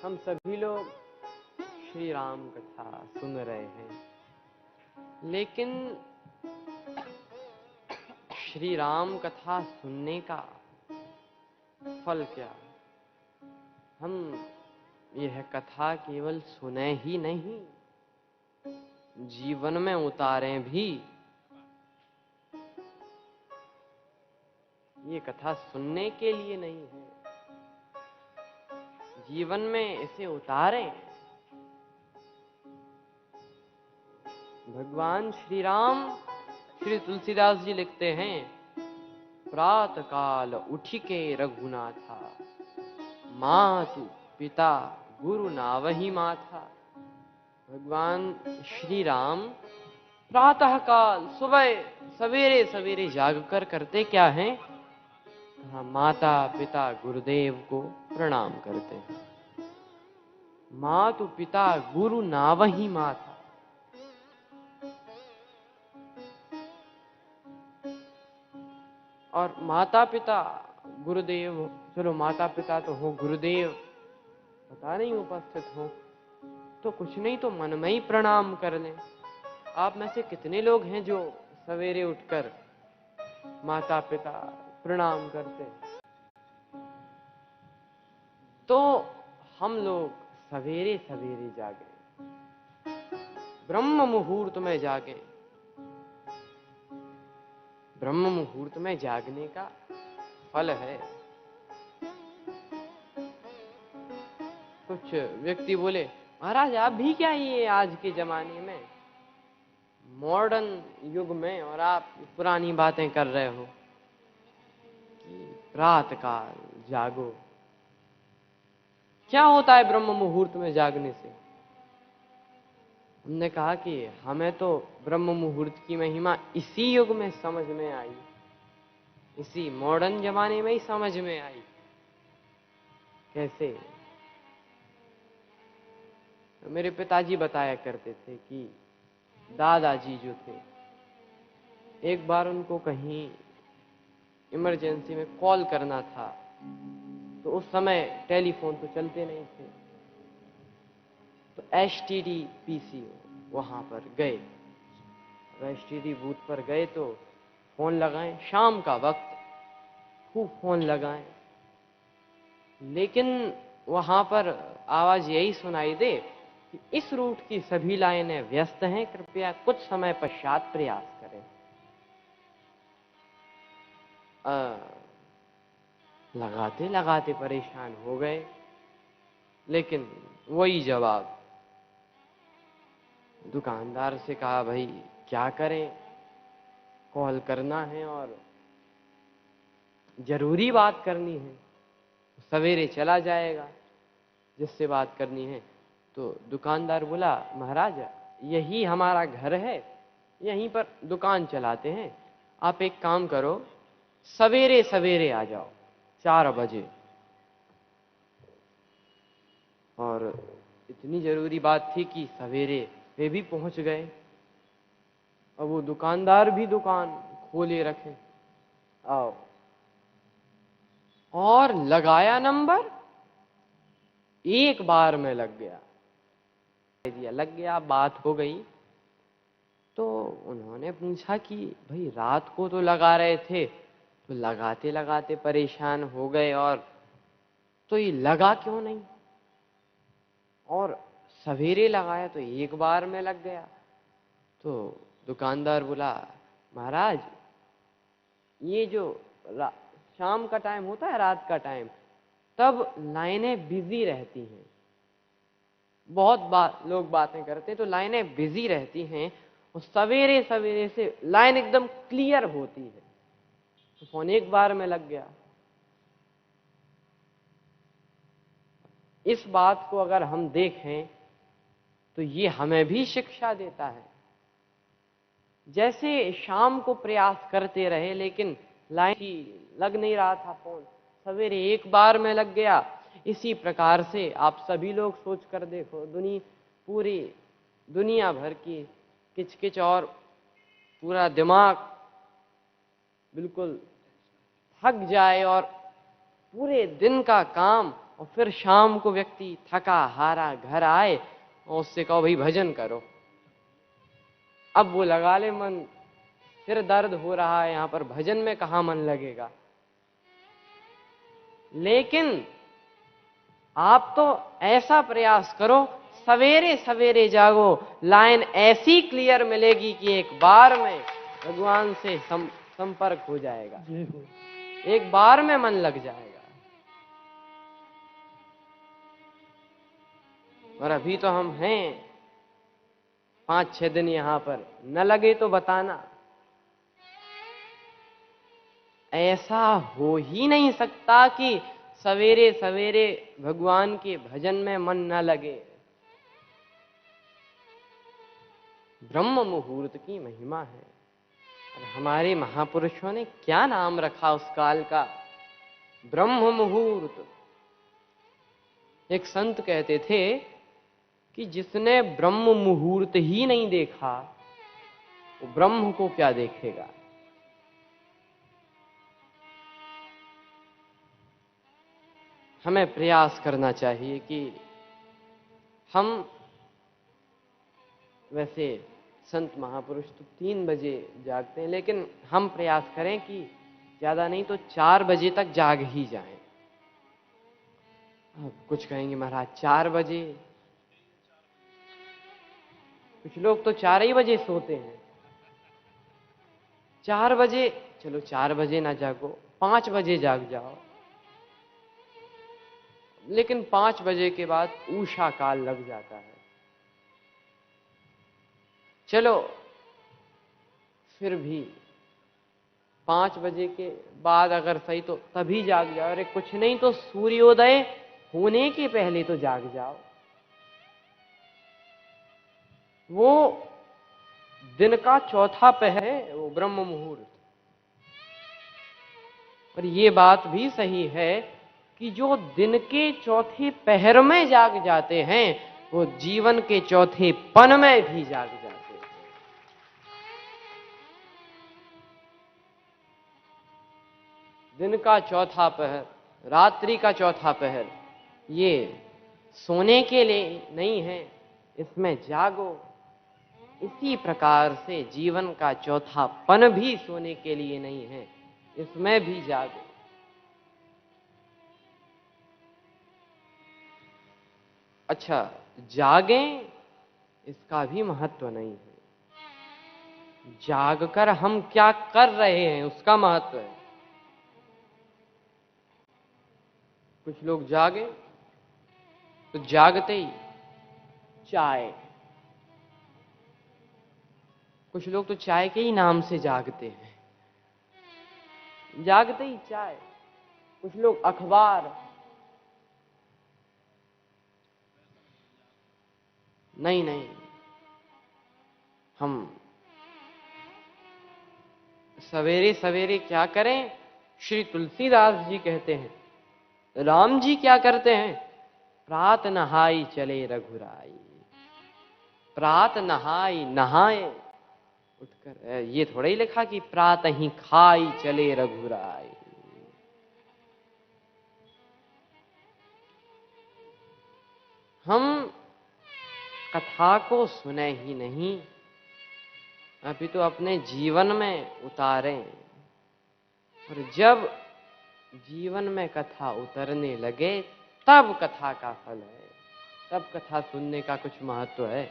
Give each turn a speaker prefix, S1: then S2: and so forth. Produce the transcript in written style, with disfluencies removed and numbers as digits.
S1: हम सभी लोग श्री राम कथा सुन रहे हैं, लेकिन श्री राम कथा सुनने का फल क्या? हम यह कथा केवल सुने ही नहीं, जीवन में उतारें भी। ये कथा सुनने के लिए नहीं है, जीवन में इसे उतारें। भगवान श्री राम, श्री तुलसीदास जी लिखते हैं, प्रात काल उठिके रघुनाथा, मातु पिता गुरु नावहि माथा। भगवान श्री राम प्रातः काल सुबह सवेरे सवेरे जागकर करते क्या हैं? कहा, माता पिता गुरुदेव को प्रणाम करते हैं। मातु पिता गुरु नावहि माथा। और माता पिता गुरुदेव, चलो माता पिता तो हो, गुरुदेव पता नहीं उपस्थित हो, तो कुछ नहीं तो मन में ही प्रणाम कर लें। आप में से कितने लोग हैं जो सवेरे उठकर माता पिता प्रणाम करते? तो हम लोग सवेरे सवेरे जागे, ब्रह्म मुहूर्त में जागे। ब्रह्म मुहूर्त में जागने का फल है। कुछ व्यक्ति बोले, महाराज आप भी क्या ये आज के जमाने में मॉडर्न युग में और आप पुरानी बातें कर रहे हो कि प्रात काल जागो। क्या होता है ब्रह्म मुहूर्त में जागने से? हमने कहा कि हमें तो ब्रह्म मुहूर्त की महिमा इसी युग में समझ में आई, इसी मॉडर्न जमाने में ही समझ में आई। कैसे? मेरे पिताजी बताया करते थे कि दादाजी जो थे, एक बार उनको कहीं इमरजेंसी में कॉल करना था, तो उस समय टेलीफोन तो चलते नहीं थे, तो एसटीडी पीसीओ वहां पर गए। एसटीडी बूथ पर गए तो फोन लगाएं, शाम का वक्त, खूब फोन लगाएं, लेकिन वहां पर आवाज यही सुनाई दे कि इस रूट की सभी लाइनें व्यस्त हैं, कृपया कुछ समय पश्चात प्रयास करें। लगाते लगाते परेशान हो गए, लेकिन वही जवाब। दुकानदार से कहा, भाई क्या करें, कॉल करना है और जरूरी बात करनी है, सवेरे चला जाएगा जिससे बात करनी है। तो दुकानदार बोला, महाराज यही हमारा घर है, यहीं पर दुकान चलाते हैं, आप एक काम करो, सवेरे सवेरे आ जाओ 4 बजे। और इतनी जरूरी बात थी कि सवेरे वे भी पहुंच गए। अब वो दुकानदार भी दुकान खोले रखे। आओ, और लगाया नंबर, एक बार में लग गया। लग गया, बात हो गई। तो उन्होंने पूछा कि भाई रात को तो लगा रहे थे, तो लगाते लगाते परेशान हो गए, और तो ये लगा क्यों नहीं? और सवेरे लगाया तो एक बार में लग गया। तो दुकानदार बोला, महाराज ये जो शाम का टाइम होता है, रात का टाइम, तब लाइनें बिजी रहती हैं, बहुत लोग बातें करते हैं, तो लाइनें बिजी रहती हैं, और सवेरे सवेरे से लाइन एकदम क्लियर होती है। तो फोन एक बार में लग गया। इस बात को अगर हम देखें तो ये हमें भी शिक्षा देता है। जैसे शाम को प्रयास करते रहे, लेकिन लाइन ही लग नहीं रहा था, फोन सवेरे एक बार में लग गया। इसी प्रकार से आप सभी लोग सोच कर देखो, पूरी दुनिया भर की किचकिच और पूरा दिमाग बिल्कुल थक जाए, और पूरे दिन का काम और फिर शाम को व्यक्ति थका हारा घर आए और उससे कहो भाई भजन करो, अब वो लगा ले मन, सिर दर्द हो रहा है यहां पर, भजन में कहां मन लगेगा। लेकिन आप तो ऐसा प्रयास करो, सवेरे सवेरे जागो, लाइन ऐसी क्लियर मिलेगी कि एक बार में भगवान से संपर्क हो जाएगा, एक बार में मन लग जाएगा। और अभी तो हम हैं 5-6 दिन यहां पर, न लगे तो बताना। ऐसा हो ही नहीं सकता कि सवेरे सवेरे भगवान के भजन में मन न लगे। ब्रह्म मुहूर्त की महिमा है। और हमारे महापुरुषों ने क्या नाम रखा उस काल का, ब्रह्म मुहूर्त। एक संत कहते थे कि जिसने ब्रह्म मुहूर्त ही नहीं देखा वो ब्रह्म को क्या देखेगा। हमें प्रयास करना चाहिए कि हम, वैसे संत महापुरुष तो 3 बजे जागते हैं, लेकिन हम प्रयास करें कि ज्यादा नहीं तो 4 बजे तक जाग ही जाएं। अब कुछ कहेंगे महाराज 4 बजे, कुछ लोग तो 4 ही बजे सोते हैं। 4 बजे, चलो 4 बजे ना जागो, 5 बजे जाग जाओ, लेकिन 5 बजे के बाद उषा काल लग जाता है। चलो फिर भी 5 बजे के बाद अगर सही तो तभी जाग जाओ। अरे कुछ नहीं तो सूर्योदय होने के पहले तो जाग जाओ। वो दिन का चौथा पहर है, वो ब्रह्म मुहूर्त। और ये बात भी सही है कि जो दिन के चौथे पहर में जाग जाते हैं वो जीवन के चौथे पन में भी जाग जाते हैं। दिन का चौथा पहर, रात्रि का चौथा पहर, ये सोने के लिए नहीं है, इसमें जागो। इसी प्रकार से जीवन का चौथा पन भी सोने के लिए नहीं है, इसमें भी जागो। अच्छा, जागें इसका भी महत्व नहीं है, जागकर हम क्या कर रहे हैं उसका महत्व है। कुछ लोग जागे तो जागते ही चाय, कुछ लोग तो चाय के ही नाम से जागते हैं, जागते ही चाय। कुछ लोग अखबार, नहीं नहीं, हम सवेरे सवेरे क्या करें। श्री तुलसीदास जी कहते हैं, राम जी क्या करते हैं, प्रात नहाई चले रघुराई। प्रात नहाई, नहाए उठकर, ये थोड़ा ही लिखा कि प्रात ही खाई चले रघुराई। हम कथा को सुने ही नहीं, अभी तो अपने जीवन में उतारें। और जब जीवन में कथा उतरने लगे तब कथा का फल है, तब कथा सुनने का कुछ महत्व है।